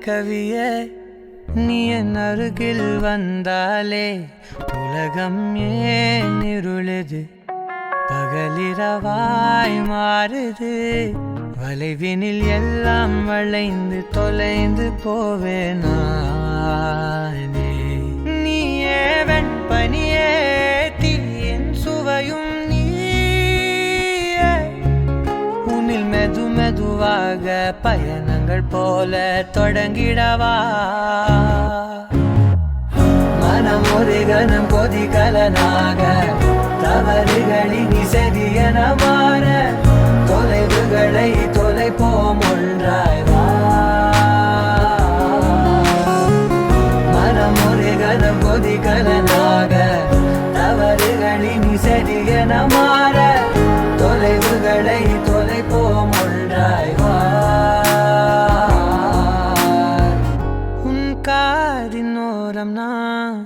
கவியே நீ என் அருகில் வந்தாலே உலகம் ஏன் இருளுது பகலிரவாய் மாறுது வளைவினில் எல்லாம் வளைந்து தொலைந்து போவேனானே நீயே வெண்பனியே தீயின் சுவையும் நீயே உன்னில் மெது மெதுவாக பயணங்கள் போல தொடங்கிடவா மனம் ஒரு கணம் கொதிகலனாக தவறுகளின் இசையென மாற தொலைவுகளை தொலைப்போம் ஒன்றாய் வா மனம் ஒரு கணம் கொதிகலனாக தவறுகளின் இசையென மாற தொலைவுகளை தொலைப்போம் ஒன்றாய் வா உன் காதின் ஓரம் நான்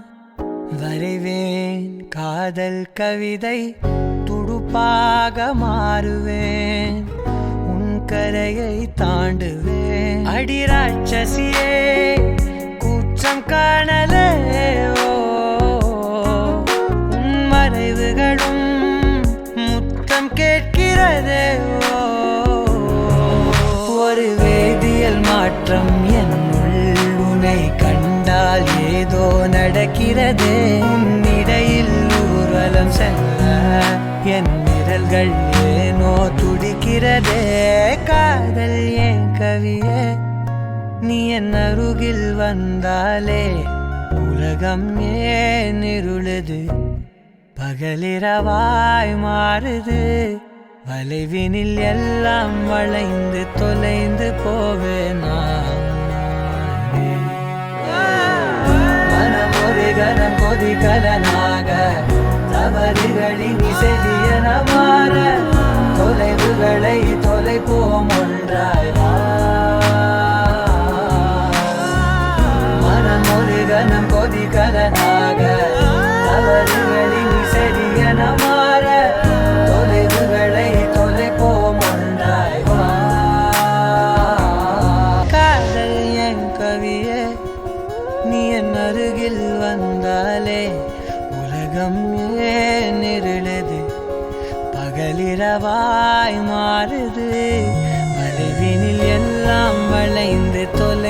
வரைவேன் காதல் கவிதை துடுப்பாக மாறுவேன் உன் கரையை தாண்டுவேன் அடி ராட்சசியே கூச்சம் காணலே உன் மறைவுகளும் முத்தம் கேட்கிறதே ஒரு வேதியியல் மாற்றம் என்னுள் உன்னை கண்டால் ஏதோ நடக்கிறதே இடையில் ஊர்வலம் செல்ல என் விரல்கள் ஏனோ துடிக்கிறதே காதல் ஏன் கவியே நீ என் அருகில் வந்தாலே உலகம் ஏன் இருளுது பகலிரவாய் மாறுது வளைவினில் எல்லாம் வளைந்து தொலைந்து போவேனா மனம் ஒரு கணம் கொதிகலனாக தவறுகளின் இசையென மாற தொலைவுகளை தொலைப்போம் ஒன்றாய் வா மனம் ஒரு கணம் கொதிகலனாக தவறுகளின் இசையென மாற தொலைவுகளை தொலைப்போம் ஒன்றாய் வா காதல் என் கவியே நீ என் அருகில் வந்தாலே உலகம் ஏன் இருளுது பகலிரவாய் மாறுது வளைவினில் எல்லாம் வளைந்து தொலை